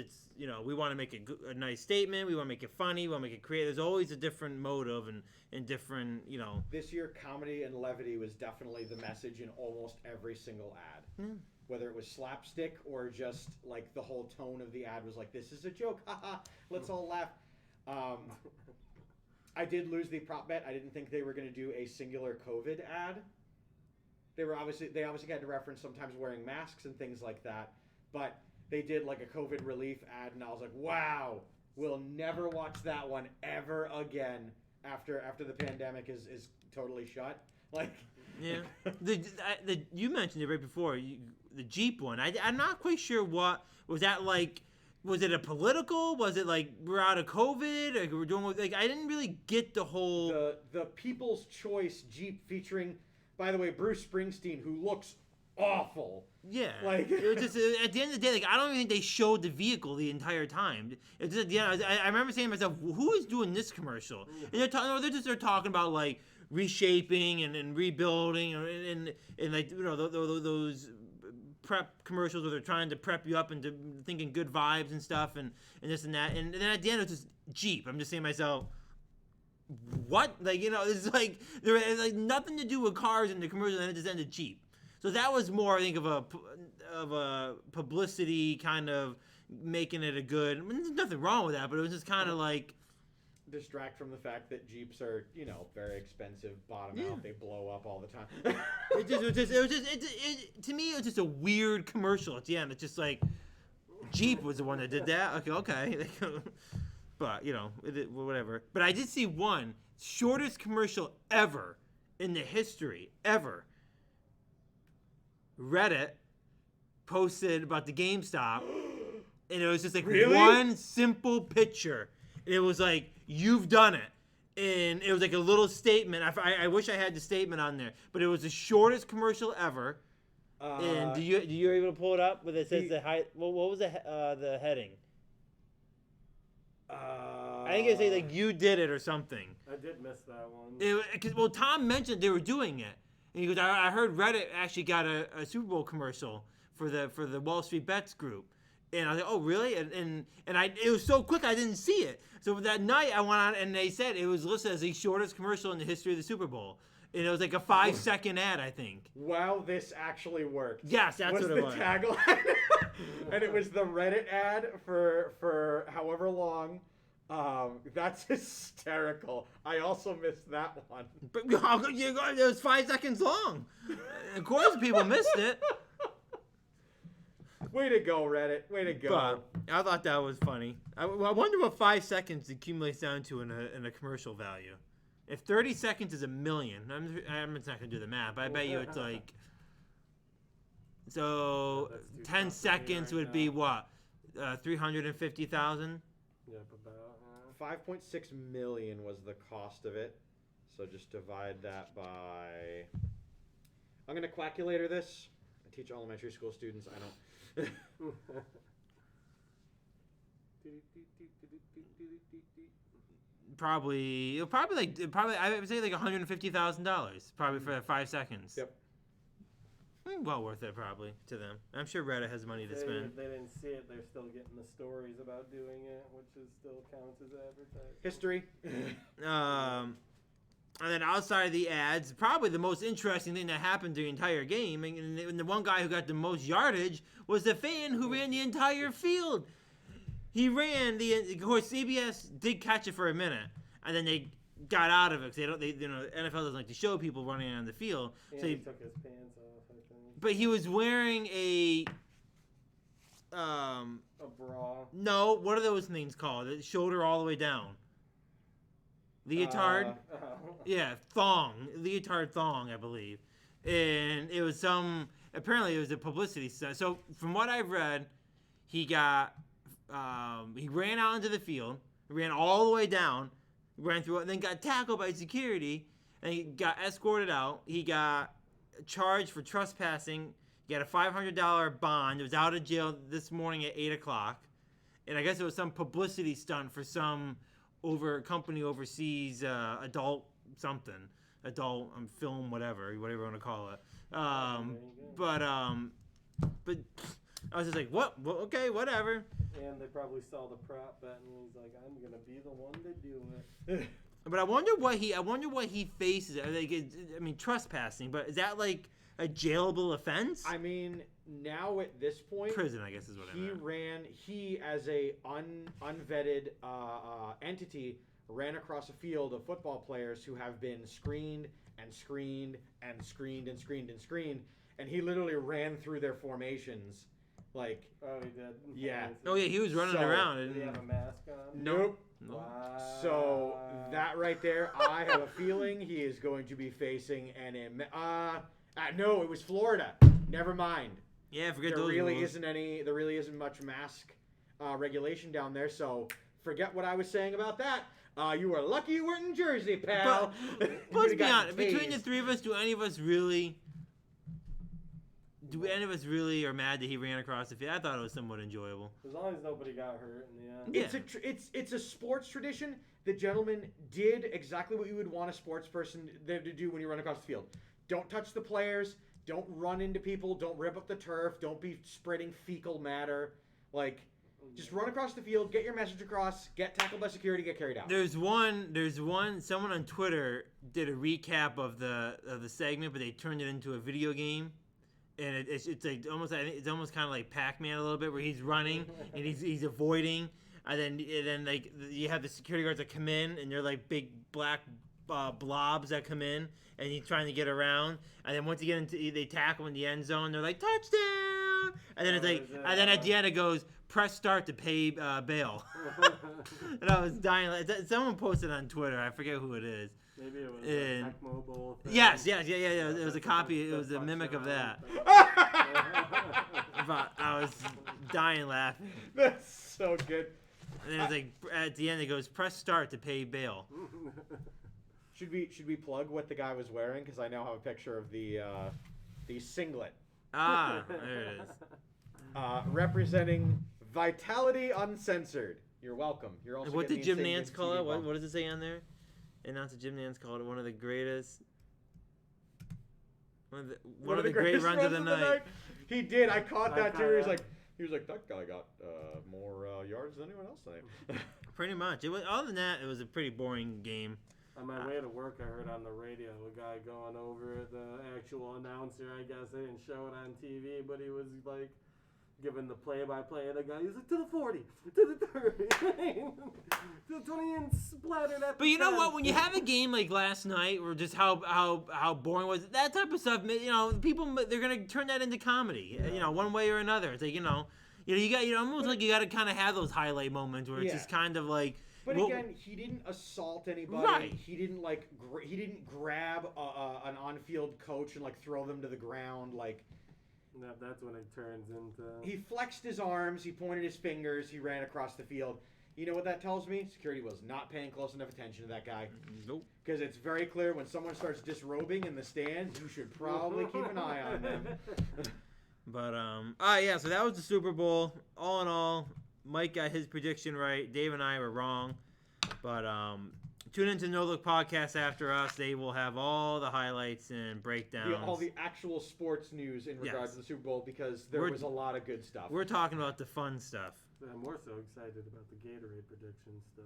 we want to make a nice statement, we want to make it funny, we want to make it creative. There's always a different motive and different, This year, comedy and levity was definitely the message in almost every single ad. Mm. Whether it was slapstick or just like the whole tone of the ad was like, this is a joke, haha, let's all laugh. I did lose the prop bet. I didn't think they were going to do a singular COVID ad. They obviously had to reference sometimes wearing masks and things like that. But they did like a COVID relief ad, and I was like, wow, we'll never watch that one ever again after the pandemic is totally shut. Like, yeah. You mentioned it right before, the Jeep one. I'm not quite sure what, was that like, was it a political? Was it like we're out of COVID? Or we're doing like I didn't really get the whole. The People's Choice Jeep featuring, by the way, Bruce Springsteen, who looks awful. Yeah, Like- it was just at the end of the day, like I don't even think they showed the vehicle the entire time. It's just, I remember saying to myself, who is doing this commercial? And they're talking about like reshaping and rebuilding and like those prep commercials where they're trying to prep you up into thinking good vibes and stuff and this and that, and then at the end it's just Jeep. I'm just saying to myself, what? Like, it's like there had like nothing to do with cars in the commercial, and it just ended Jeep. So that was more, I think, of a publicity kind of making it a good. I mean, there's nothing wrong with that, but it was just kind of like Distract from the fact that Jeeps are, very expensive, bottom Yeah. out, they blow up all the time. to me it was just a weird commercial at the end. It's just like Jeep was the one that did that. Okay. But whatever. But I did see one shortest commercial ever in the history ever. Reddit posted about the GameStop, and it was just like Really? one simple picture, and it was like, "You've done it," and it was like a little statement. I wish I had the statement on there, but it was the shortest commercial ever. And do you able to pull it up? Where it says the height. What was the heading? I think it said like "you did it" or something. I did miss that one. Well, Tom mentioned they were doing it, and he goes, "I heard Reddit actually got a Super Bowl commercial for the Wall Street Bets group," and I was like, "Oh, really?" And it was so quick I didn't see it. So that night I went on, and they said it was listed as the shortest commercial in the history of the Super Bowl, and it was like a 5-second ad, I think. Wow, this actually worked. Yes, that's what it was. The tagline, and it was the Reddit ad for however long. That's hysterical. I also missed that one. But it was 5 seconds long. Of course, people missed it. Way to go, Reddit. Way to go. But I thought that was funny. I wonder what 5 seconds accumulates down to in a commercial value. If 30 seconds is $1 million, I'm not going to do the math, but I bet you it's like. So Yeah, that's too 10 tough for me seconds right would be now. what? 350,000? Yep, about. 5.6 million was the cost of it. So just divide that by. I'm gonna calculator this. I teach elementary school students. I don't. Probably I would say like $150,000 probably for 5 seconds. Yep. Well worth it probably to them. I'm sure Reddit has money to If spend. they didn't see it, they're still getting the stories about doing it, which is still counts as advertising. History. And then outside of the ads, probably the most interesting thing that happened during the entire game, and the one guy who got the most yardage was the fan who ran the entire field. He ran of course, CBS did catch it for a minute, and then they got out of it because NFL doesn't like to show people running on the field. And So he he, took his pants off, I think. but he was wearing a A bra. no, what are those things called? The shoulder all the way down. Leotard. Yeah, thong, leotard thong, I believe, and it was apparently it was a publicity stunt. So from what I've read, he ran out into the field, ran all the way down, ran through it, and then got tackled by security, and he got escorted out. He got charged for trespassing. He got a $500 bond. He was out of jail this morning at 8:00, and I guess it was some publicity stunt for some company overseas adult film, whatever you want to call it. But I was just like, what? Well, okay, whatever. And they probably saw the prop bet, and he's like, "I'm gonna be the one to do it." But I wonder what he faces. Like, trespassing. But is that like a jailable offense? I mean, now at this point, Prison, I guess is what I meant. He as a unvetted entity ran across a field of football players who have been screened and screened and screened and screened and screened, and he literally ran through their formations, like. Oh, he did. Yeah. Oh yeah, he was running So- around. Did he have a mask on? Nope. No. Wow. So that right there, I have a feeling he is going to be facing no, it was Florida. Never mind. Yeah, forget There those really rules. isn't much mask regulation down there. So forget what I was saying about that. You were lucky you weren't in Jersey, pal. But let's be honest. Between the three of us, do any of us really do any of us really are mad that he ran across the field? I thought it was somewhat enjoyable. As long as nobody got hurt in the end. Yeah. It's a sports tradition. The gentleman did exactly what you would want a sports person to do when you run across the field. Don't touch the players. Don't run into people. Don't rip up the turf. Don't be spreading fecal matter. Like, just run across the field, get your message across, get tackled by security, get carried out. There's one. Someone on Twitter did a recap of the segment, but they turned it into a video game, and it's like almost. I think it's almost kind of like Pac-Man a little bit, where he's running and he's avoiding, and then like you have the security guards that come in, and they're like big black blobs that come in, and he's trying to get around, and then once you get into, they tackle in the end zone, they're like touchdown, and then it's like, and then at the end it goes, press start to pay bail. And I was dying. Someone posted on Twitter. I forget who it is. Maybe it was a Tech Mobile thing. Yes. It was a copy. It was a mimic of that. But I was dying laughing. That's so good. And then it's like at the end it goes, press start to pay bail. Should we plug what the guy was wearing? Because I now have a picture of the singlet Ah, there it is. representing Vitality Uncensored. You're welcome. You're also. What getting did the Jim Insane Nance Games call TV it? bump. What does it say on there? Announcer Jim Nance called it one of the greatest. One of the great greatest runs of the night. He did. I caught that too. kinda- He was like, that guy got more yards than anyone else tonight. Pretty much. It was. Other than that, it was a pretty boring game. On my way to work, I heard on the radio a guy going over the actual announcer. I guess they didn't show it on TV, but he was like giving the play-by-play of the guy. He's like, to the 40, to the 30, to the 20, and splattered at. But you know what? When you have a game like last night, or just how boring was it, that type of stuff, you know, people they're gonna turn that into comedy, you know, one way or another. It's like you got almost like you got to kind of have those highlight moments where it's just kind of like. But well, again, he didn't assault anybody. Right. He didn't like. He didn't grab an on-field coach and like throw them to the ground. Like That's when it turns into. he flexed his arms. He pointed his fingers. He ran across the field. You know what that tells me? Security was not paying close enough attention to that guy. Nope. Because it's very clear when someone starts disrobing in the stands, you should probably keep an eye on them. But yeah. So that was the Super Bowl. All in all, Mike got his prediction right. Dave and I were wrong. But tune into No Look Podcast after us. They will have all the highlights and breakdowns. All the actual sports news in regards to the Super Bowl because there was a lot of good stuff. We're talking about the fun stuff. I'm more so excited about the Gatorade predictions, though.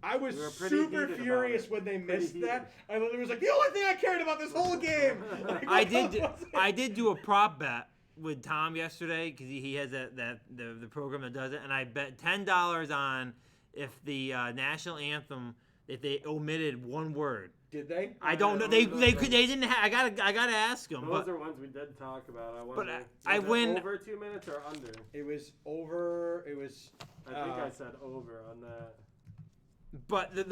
I was We were pretty super heated furious about it. when they Pretty missed that. heated. I was like, the only thing I cared about this whole game. Like, I what did. was it? I did do a prop bet with Tom yesterday because he has the program that does it, and I bet $10 on if the national anthem, if they omitted one word. Did they? I don't know. They didn't. I gotta ask them. Those But are ones we did talk about. I wonder. I was it win- over 2 minutes or under. It was over. It was. I think I said over on that.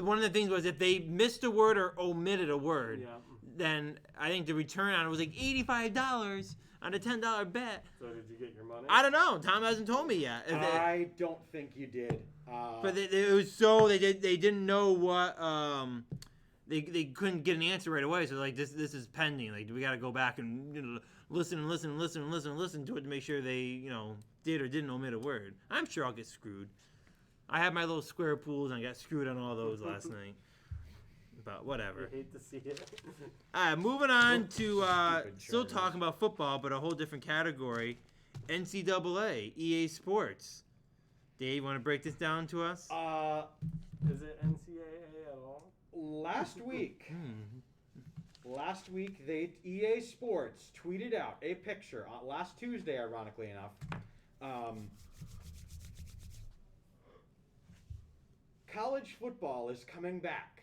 one of the things was if they missed a word or omitted a word, Yeah. then I think the return on it was like $85 on a $10 bet. So did you get your money? I don't know. Tom hasn't told me yet. I don't think you did. But it was so they didn't know what they couldn't get an answer right away. So like this is pending. Like we got to go back and listen to it to make sure they did or didn't omit a word. I'm sure I'll get screwed. I had my little square pools and I got screwed on all those last night. But whatever. I hate to see it. All right, moving on to Stupid still Chargers. talking about football, but a whole different category. NCAA, EA Sports. Dave, want to break this down to us? Is it NCAA at all? Last week, EA Sports tweeted out a picture last Tuesday, ironically enough. College football is coming back,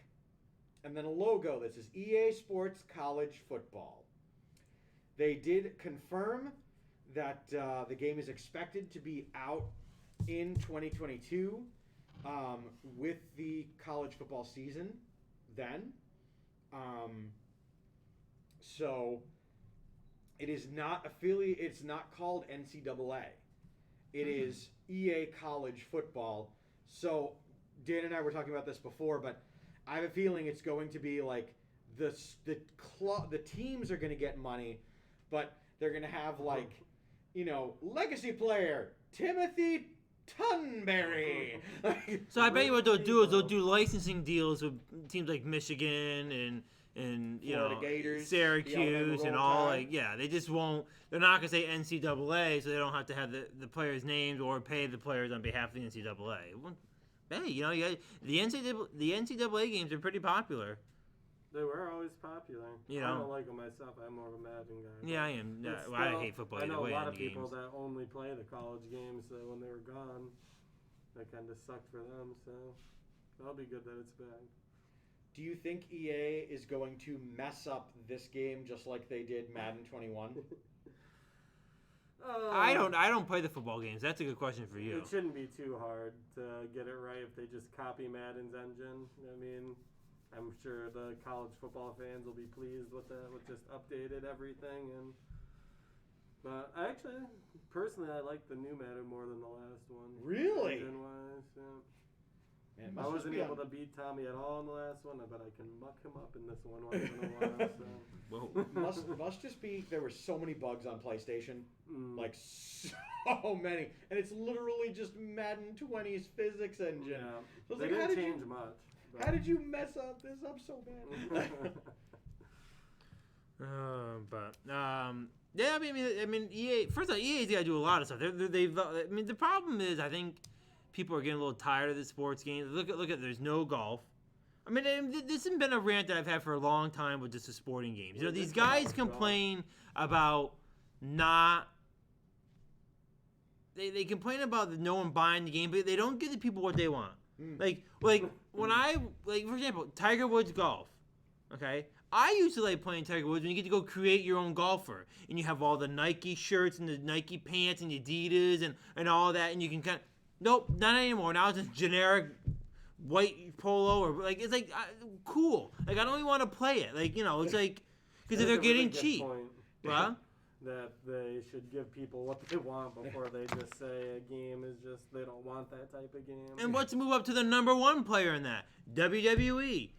and then a logo that says EA Sports College Football. They did confirm that the game is expected to be out in 2022 with the college football season then. So it is not it's not called NCAA. It is EA College Football. So Dan and I were talking about this before, but I have a feeling it's going to be like the teams are going to get money, but They're gonna have like, legacy player Timothy Tunberry. So I bet you what they'll do is they'll do licensing deals with teams like Michigan and Florida Gators, Syracuse the and Roll all Tide. they just won't. They're not gonna say NCAA, so they don't have to have the players' names or pay the players on behalf of the NCAA. Well, hey, the NCAA games are pretty popular. They were always popular. You I know. don't like them myself. I'm more of a Madden guy. Yeah, I am. But Well, I still, hate football I either know way a lot in of the people games. that only play the college games, so when they were gone, that kind of sucked for them. So that'll be good that it's back. Do you think EA is going to mess up this game just like they did Madden 21? I don't play the football games. That's a good question for you. It shouldn't be too hard to get it right if they just copy Madden's engine. I mean, I'm sure the college football fans will be pleased with that, with just updated everything. But I actually, personally, I like the new Madden more than the last one. Really? Engine-wise, yeah. Man, it I must just wasn't be able on- to beat Tommy at all in the last one, but I can muck him up in this one once in a while. So. Whoa. must just be there were so many bugs on PlayStation, Mm. like so many, and it's literally just Madden 20's physics engine. Yeah. So it's They like, how didn't did change you much. but- how did you mess up this up so bad? Yeah, I mean, EA. First of all, EA's got to do a lot of stuff. The problem is, I think people are getting a little tired of the sports games. Look at. There's no golf. I mean, this has been a rant that I've had for a long time with just the sporting games. These guys complain about not. They complain about no one buying the game, but they don't give the people what they want. Like when for example, Tiger Woods golf. Okay, I used to like playing Tiger Woods when you get to go create your own golfer, and you have all the Nike shirts and the Nike pants and Adidas and all that, and you can kind of. Nope, not anymore. Now it's just generic white polo or it's like cool. Like I don't even want to play it. It's like because That's they're a getting really good cheap. point. Huh? That they should give people what they want before they just say a game is just they don't want that type of game. And let's move up to the number one player in that, WWE.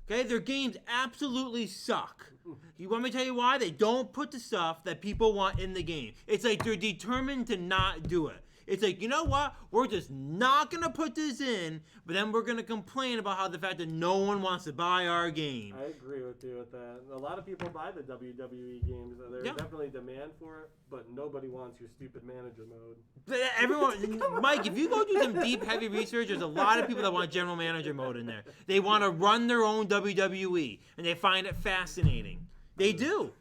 Okay, their games absolutely suck. You want me to tell you why? They don't put the stuff that people want in the game. It's like they're determined to not do it. It's like, you know what? We're just not going to put this in, but then we're going to complain about how the fact that no one wants to buy our game. I agree with you with that. A lot of people buy the WWE games. There's Yeah. definitely demand for it, but nobody wants your stupid manager mode. But everyone, Mike, if you go do some deep, heavy research, there's a lot of people that want general manager mode in there. They want to run their own WWE, and they find it fascinating. They do.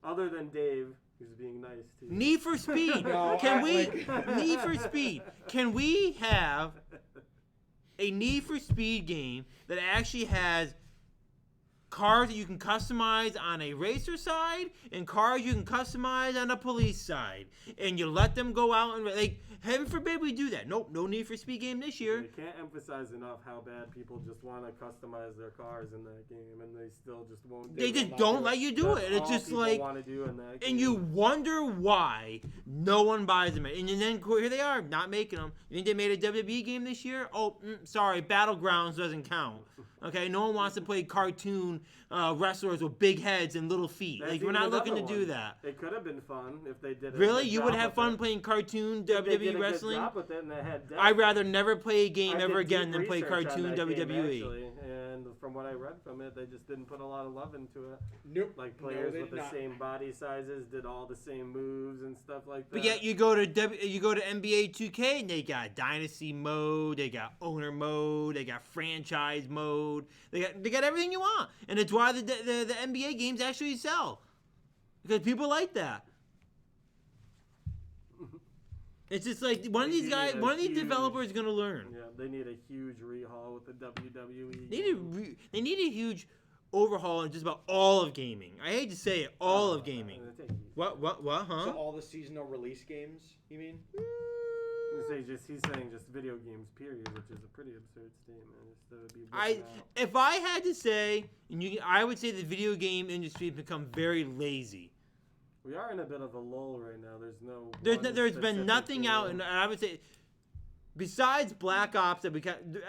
Other than Dave, who's being nice to you. Need for Speed. No, Need for Speed. Can we have a Need for Speed game that actually has cars that you can customize on a racer side and cars you can customize on a police side, and you let them go out and heaven forbid we do that. Nope, no Need for Speed game this year. They can't emphasize enough how bad people just want to customize their cars in that game, and they still just won't. They do just it. don't let you do That's it. And it's all just people like, want to do in that game. and you wonder why no one buys them. And then here they are, not making them. You think they made a WWE game this year? Oh, sorry, Battlegrounds doesn't count. Okay, no one wants to play cartoon wrestlers with big heads and little feet. That's Like, we're even not looking to another do one. that. It could have been fun if they did it. Really? a You good would job have with fun it. playing cartoon If they did a WWE good wrestling? job with it and they had depth. I'd rather never play a game I ever did deep again than play research on cartoon that game, WWE. actually, and from what I read from it, they just didn't put a lot of love into it. Nope. Like No, players they with did the not. same body sizes did all the same moves and stuff like that. But yet you go to NBA 2K and they got dynasty mode, they got owner mode, they got franchise mode, they got everything you want, and it's why the NBA games actually sell because people like that. It's just like one of these guys, one of these developers is gonna learn. Yeah, they need a huge rehaul with the WWE. They need a huge overhaul in just about all of gaming. I hate to say it, all of gaming. What? Huh? So all the seasonal release games, you mean? He's saying just video games, period, which is a pretty absurd statement. Just to be whipping out. If I had to say, I would say the video game industry has become very lazy. We are in a bit of a lull right now. There's There's been nothing out, and I would say Besides Black Ops, that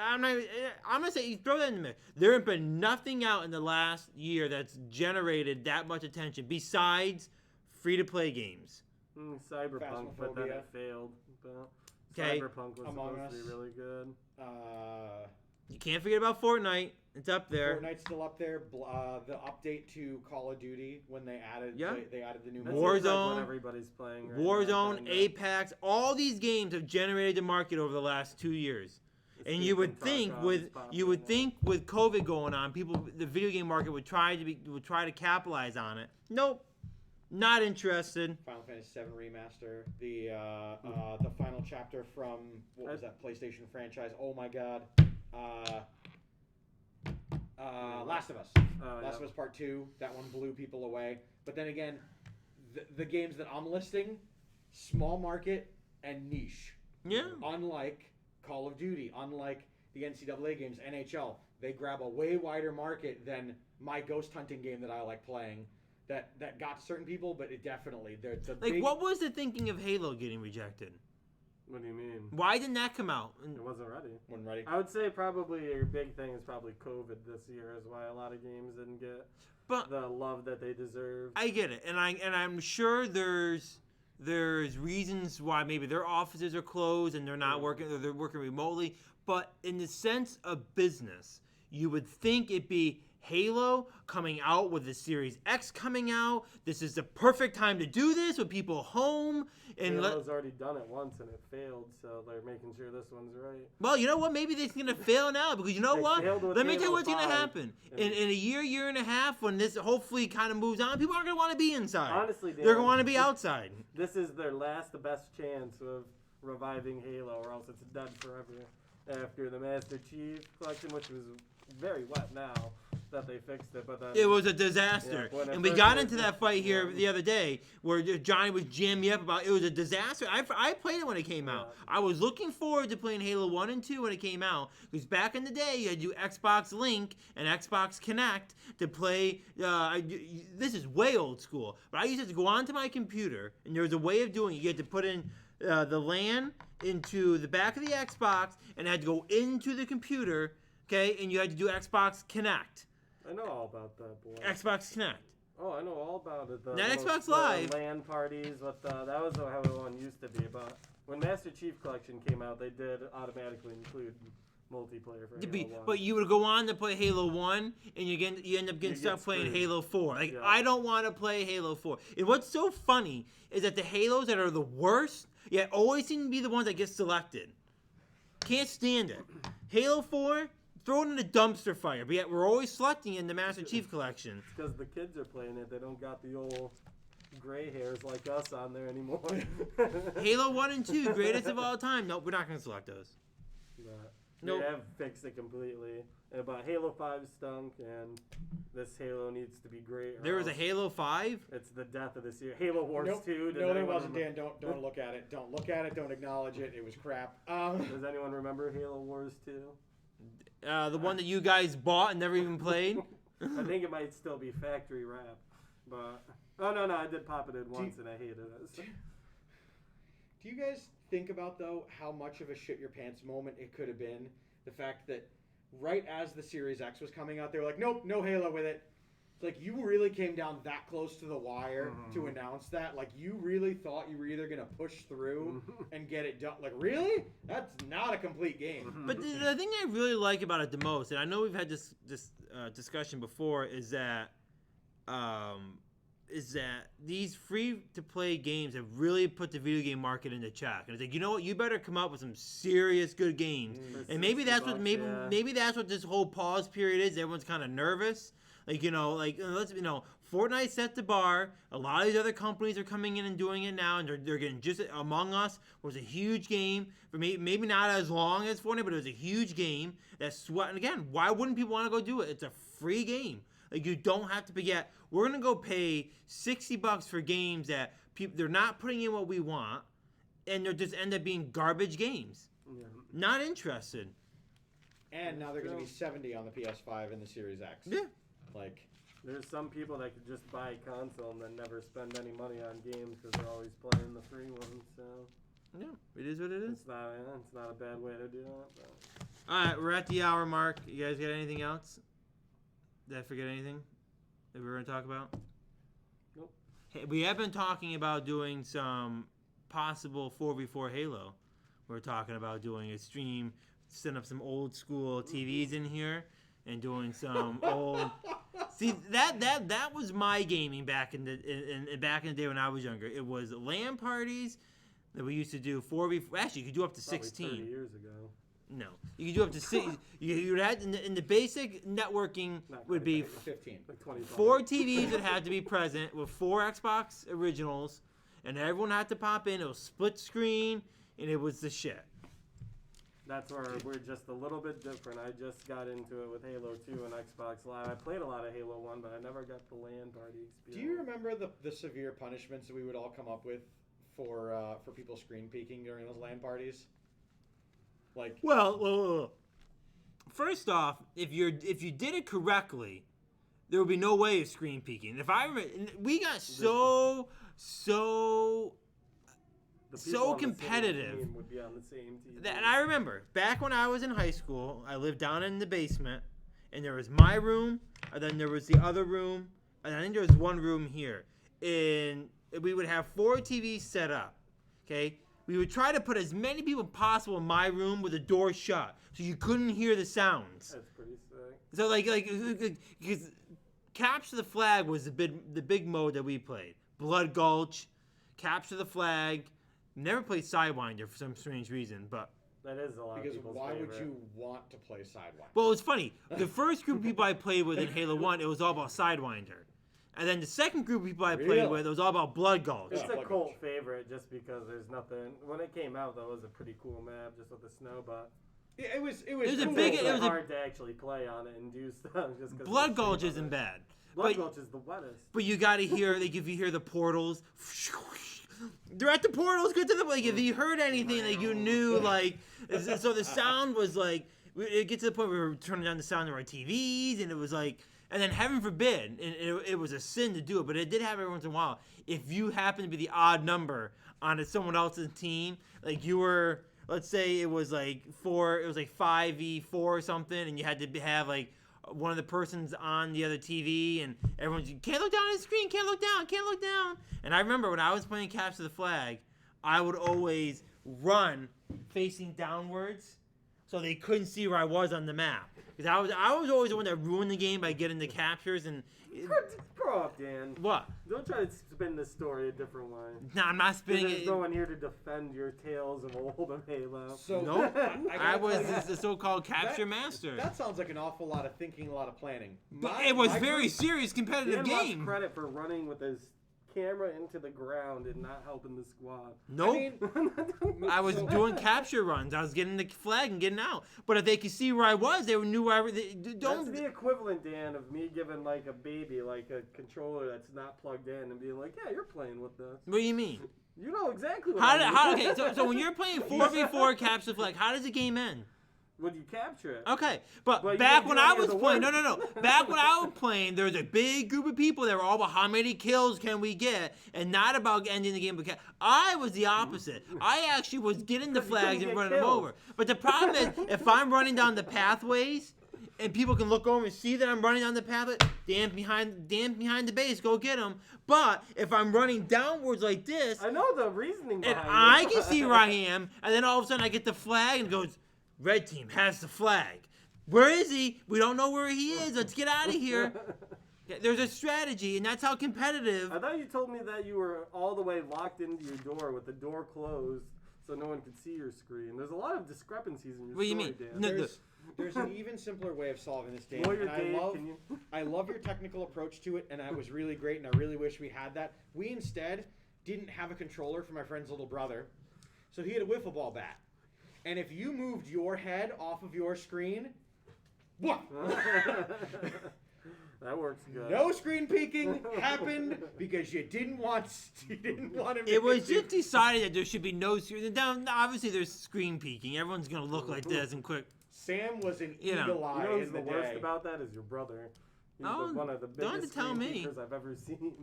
I'm gonna say you throw that in the mix. There has been nothing out in the last year that's generated that much attention besides free-to-play games. Cyberpunk, but then it failed. But Okay. Cyberpunk was Among supposed to Us. be really good. You can't forget about Fortnite. It's up there. Fortnite's still up there. The update to Call of Duty when they added they added the new That mode. seems like Warzone. what everybody's playing right now, Warzone, kinda. Apex, all these games have generated the market over the last 2 years. And you would think with with COVID going on, the video game market would try to capitalize on it. Nope, not interested. Final Fantasy VII Remaster, the final chapter from what was that PlayStation franchise? Oh my God, Last of Us. Last of Us Part 2. That one blew people away. But then again, the games that I'm listing, small market and niche. Yeah. Unlike Call of Duty, unlike the NCAA games, NHL, they grab a way wider market than my ghost hunting game that I like playing. That got to certain people, but it definitely What was the thinking of Halo getting rejected? What do you mean? Why didn't that come out? It wasn't ready. Wasn't ready. I would say probably your big thing is probably COVID this year is why a lot of games didn't get the love that they deserve. I get it, and I'm sure there's reasons why maybe their offices are closed and they're not working, or they're working remotely. But in the sense of business, you would think it'd be Halo coming out with the Series X coming out. This is the perfect time to do this with people home. And Halo's already done it once and it failed, so they're making sure this one's right. Well, you know what? Maybe they're going to fail now because you know They what? failed with Let me tell you Halo what's going to 5. happen. In a year and a half, when this hopefully kind of moves on, people aren't going to want to be inside. Honestly, Dan, they're going to want to be outside. This is their best chance of reviving Halo, or else it's dead forever. After the Master Chief Collection, which was very wet now that they fixed it, but then It was a disaster. Yeah, when it And we first got was- into that fight here yeah. the other day where Johnny was jamming me up about it was a disaster. I played it when it came out. Yeah. I was looking forward to playing Halo 1 and 2 when it came out because back in the day you had to do Xbox Link and Xbox Connect to play. This is way old school, but I used to go onto my computer and there was a way of doing it. You had to put in the LAN into the back of the Xbox and it had to go into the computer, okay, and you had to do Xbox Connect. I know all about that, boy. Xbox Connect. Oh, I know all about it. Not Xbox Live. LAN parties with that was how the one used to be. But when Master Chief Collection came out, they did automatically include multiplayer for Halo 1. But you would go on to play Halo 1, and you end up getting You stuck get playing screwed. Halo 4. Like, Yeah. I don't want to play Halo 4. And what's so funny is that the Halos that are the worst, yet always seem to be the ones that get selected. Can't stand it. Halo 4, throw it in the dumpster fire, but yet we're always selecting in the Master Chief Collection. Because the kids are playing it, they don't got the old gray hairs like us on there anymore. Halo 1 and 2, greatest of all time. Nope, we're not going to select those. But Nope. they have fixed it completely. But Halo 5 stunk, and this Halo needs to be great. or There was a else Halo 5. It's the death of this year. Halo Wars Nope. 2. Does No, there anyone wasn't, Dan. remember- Don't look at it. Don't look at it. Don't acknowledge it. It was crap. Does anyone remember Halo Wars 2? The one that you guys bought and never even played. I think it might still be factory wrap, but no, I did pop it in once and I hated it. Do you guys think about though how much of a shit your pants moment it could have been? The fact that right as the Series X was coming out, they were like, "Nope, no Halo with it." It's like you really came down that close to the wire to announce that. Like you really thought you were either gonna push through and get it done. Like really? That's not a complete game. But the thing I really like about it the most, and I know we've had this discussion before, is that these free-to-play games have really put the video game market into check. And it's like, you know what? You better come up with some serious good games. For And maybe that's what $60, maybe yeah. maybe that's what this whole pause period is. Everyone's kind of nervous. Like Fortnite set the bar. A lot of these other companies are coming in and doing it now, and they're getting just Among Us was a huge game for me. Maybe not as long as Fortnite, but it was a huge game that sweat. And again, why wouldn't people want to go do it? It's a free game. Like you don't have to forget. We're gonna go pay $60 for games that they're not putting in what we want, and they'll just end up being garbage games. Yeah. Not interested. And now they're gonna be 70 on the PS5 and the Series X. Yeah. Like There's some people that could just buy a console and then never spend any money on games because they're always playing the free ones. So Yeah, it is what it is. It's not a bad way to do it. But. All right, we're at the hour mark. You guys got anything else? Did I forget anything that we were going to talk about? Nope. Hey, we have been talking about doing some possible 4v4 Halo. We're talking about doing a stream, setting up some old school TVs in here, and doing some old. See, that was my gaming back in the back in the day when I was younger. It was LAN parties that we used to do 4v4. Actually, you could do up to Probably 16. 30 years ago. No, you could do up to 6. You would have in the basic networking Not would be 15. Like 25. 4 TVs that had to be present with 4 Xbox originals, and everyone had to pop in. It was split screen, and it was the shit. That's where we're just a little bit different. I just got into it with Halo 2 and Xbox Live. I played a lot of Halo 1, but I never got the LAN party experience. Do you remember the severe punishments that we would all come up with for people screen peeking during those LAN parties? Like, Well, first off, if you did it correctly, there would be no way of screen peeking. If I remember, we got so The people on the same competitive. team would be on the same team. And I remember back when I was in high school, I lived down in the basement, and there was my room, and then there was the other room, and I think there was one room here. And we would have 4 TVs set up. Okay, we would try to put as many people possible in my room with the door shut, so you couldn't hear the sounds. That's pretty sick. So because Capture the Flag was the big mode that we played. Blood Gulch, Capture the Flag. Never played Sidewinder for some strange reason, but That is a lot because of people's why favorite. would you want to play Sidewinder? well, it's funny. The first group of people I played with in Halo 1, it was all about Sidewinder. And then the second group of people I played Really? with, it was all about Blood Gulch. It's Yeah, a Blood cult Gulch. favorite just because there's nothing. When it came out, that was a pretty cool map, just with the snow. But Yeah, it was It was a cool, big- it's it was a- hard to actually play on it and do stuff just because. Blood Gulch isn't bad. Blood But, Gulch is the wettest. but you gotta hear, like, if you hear the portals, they're at the portals, good to the, like, if you heard anything, like, you knew, like, so the sound was, like, it gets to the point where we were turning down the sound of our TVs, and it was, like, and then heaven forbid, and it was a sin to do it, but it did happen every once in a while, if you happen to be the odd number on someone else's team, like, you were, let's say it was, like, 5v4 or something, and you had to have, like, one of the persons on the other TV, and everyone's, can't look down at the screen, can't look down. And I remember when I was playing Capture the Flag, I would always run facing downwards so they couldn't see where I was on the map. Because I was always the one that ruined the game by getting the captures and... Grow up, Dan. What? Don't try to spin this story a different way. Nah, I'm not spinning There's it. no one here to defend your tales of old of Halo. So Nope. I I gotta was tell you, the so-called capture master. That sounds like an awful lot of thinking, a lot of planning. But it was My very group- serious competitive Dan wants game. credit for running with his camera into the ground and not helping the squad. Nope. I was So- doing capture runs. I was getting the flag and getting out. But if they could see where I was, they knew where I was. That's Don't. the equivalent, Dan, of me giving like a baby like a controller that's not plugged in and being like, "Yeah, you're playing with this. What do you mean? You know exactly what." Okay, so when you're playing 4v4 capture the flag, how does the game end? When you capture it. Okay, but Well, you back didn't when do I any of was the playing, work. no. Back when I was playing, there was a big group of people that were all about how many kills can we get, and not about ending the game. Because I was the opposite. I actually was getting the Because you couldn't flags and get running them kills. over. But the problem is, if I'm running down the pathways, and people can look over and see that I'm running down the pathway, Dan behind the base, go get them. But if I'm running downwards like this, I know the reasoning and behind I it. can see where I am, and then all of a sudden I get the flag and it goes, red team has the flag. Where is he? We don't know where he is. Let's get out of here. Yeah, there's a strategy, and that's how competitive. I thought you told me that you were all the way locked into your door with the door closed so no one could see your screen. There's a lot of discrepancies in your What do you story, mean? Dan. No, There's an even simpler way of solving this, Dan. Lawyer and Dave, I love, can you? I love your technical approach to it, and that was really great, and I really wish we had that. We instead didn't have a controller for my friend's little brother, so he had a wiffle ball bat. And if you moved your head off of your screen, what? That works good. No screen peeking happened because you didn't want him. to It was hit you. just decided that there should be no screen. Now, obviously, there's screen peeking. Everyone's gonna look like this and quick. Sam was an You know. eagle eye You know who's in the the worst day. about that is your brother. He's Oh, one of the don't have biggest to tell screen me. peekers I've ever seen.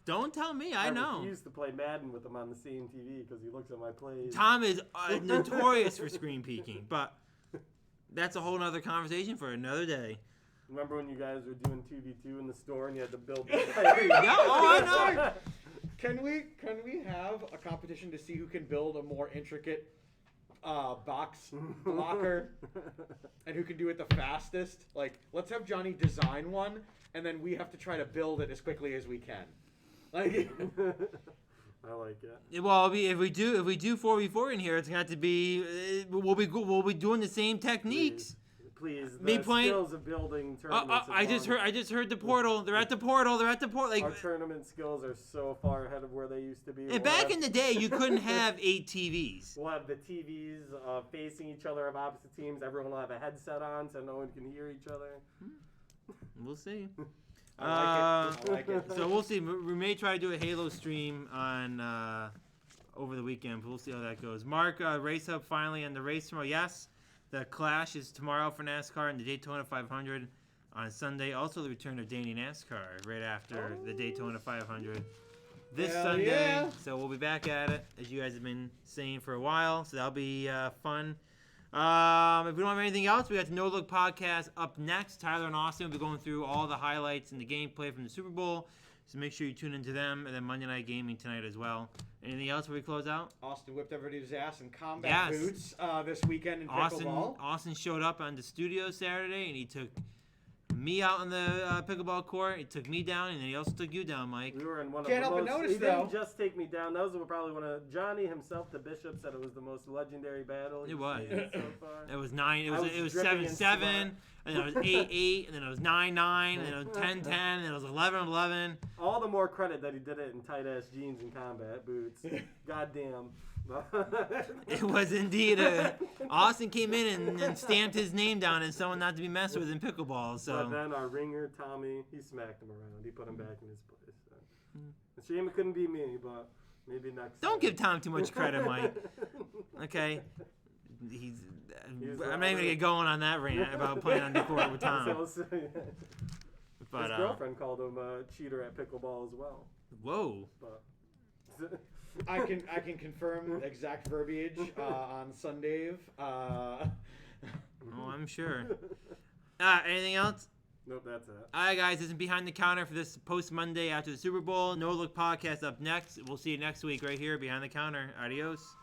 Don't tell me. I know. refuse to play Madden with him on the same TV because he looks at my plays. Tom is notorious for screen peeking, but that's a whole nother conversation for another day. Remember when you guys were doing 2v2 in the store and you had to build the Yeah, oh, I know. Can we have a competition to see who can build a more intricate box blocker and who can do it the fastest? Like, let's have Johnny design one, and then we have to try to build it as quickly as we can. Like, I like it. Well, if we do 4v4 in here, it's gonna have to be we'll be doing the same techniques. Please, Me the playing- skills of building tournaments. I just heard the portal. They're at the portal. Like, Our tournament skills are so far ahead of where they used to be. and back in the day, you couldn't have 8 TVs. We'll have the TVs facing each other of opposite teams. Everyone will have a headset on so no one can hear each other. We'll see. I like it. So we'll see. We may try to do a Halo stream on over the weekend. But we'll see how that goes. Mark, Race Hub finally and the race tomorrow. Yes, the Clash is tomorrow for NASCAR and the Daytona 500 on Sunday. Also, the return of Danny NASCAR right after the Daytona 500 this Hell Sunday. yeah. So we'll be back at it as you guys have been saying for a while. So that'll be fun. If we don't have anything else, we got the No Look podcast up next. Tyler and Austin will be going through all the highlights and the gameplay from the Super Bowl. So make sure you tune into them. And then Monday Night Gaming tonight as well. Anything else before we close out? Austin whipped everybody's ass in combat Yes. boots this weekend in pickleball. Austin showed up on the studio Saturday and he took me out on the pickleball court. He took me down and then he also took you down, Mike. We were in one Can't of the help but most. notice, He didn't though. just take me down. That was probably one of Johnny himself. The bishop said it was the most legendary battle. he's It was. seen so far. It was 9. I was It was dripping 7-7, in and then it was 8-8, and then it was 9-9, and then it was 10-10, and then it was 11-11. All the more credit that he did it in tight ass jeans and combat boots. Goddamn. It was indeed Austin came in and stamped his name down as someone not to be messed with in pickleball. But So then our ringer Tommy, he smacked him around. He put him back in his place. So. It's a shame it couldn't be me, but maybe next. don't time. give Tom too much credit, Mike. Okay, He's I'm not even gonna get going on that rant about playing on the court with Tom. So, But his girlfriend called him a cheater at pickleball as well. whoa, But I can confirm the exact verbiage on Sunday. oh I'm sure. Anything else? nope, that's it. All right, guys, this is Behind the Counter for this post Monday after the Super Bowl. No Look podcast up next. We'll see you next week right here, Behind the Counter. Adios.